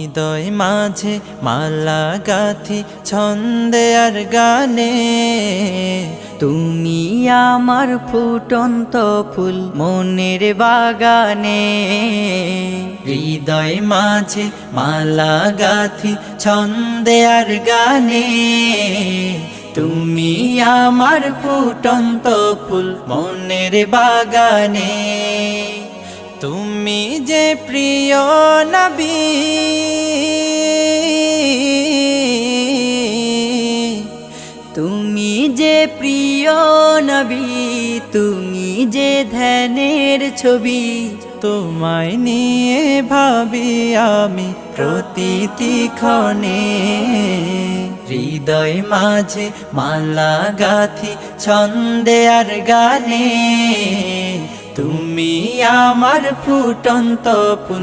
হৃদয় মাঝে মালা গাথি ছন্দে আর গানে, তুমি আমার ফুটন্ত ফুল মনের বাগানে। হৃদয় মাঝে মালা গাথি ছন্দে আর গানে, তুমি আমার ফুটন্ত ফুল মনের বাগানে। তুমি যে প্রিয় নবী, তুমি যে প্রিয় নবী, তুমি যে ধ্যানের ছবি। তোমায় নিয়ে ভাবি আমি প্রতিটি ক্ষণে। হৃদয় মাঝে মালা গাথি ছন্দে আর গানে, তুমি আমার ফুটন্ত ফুল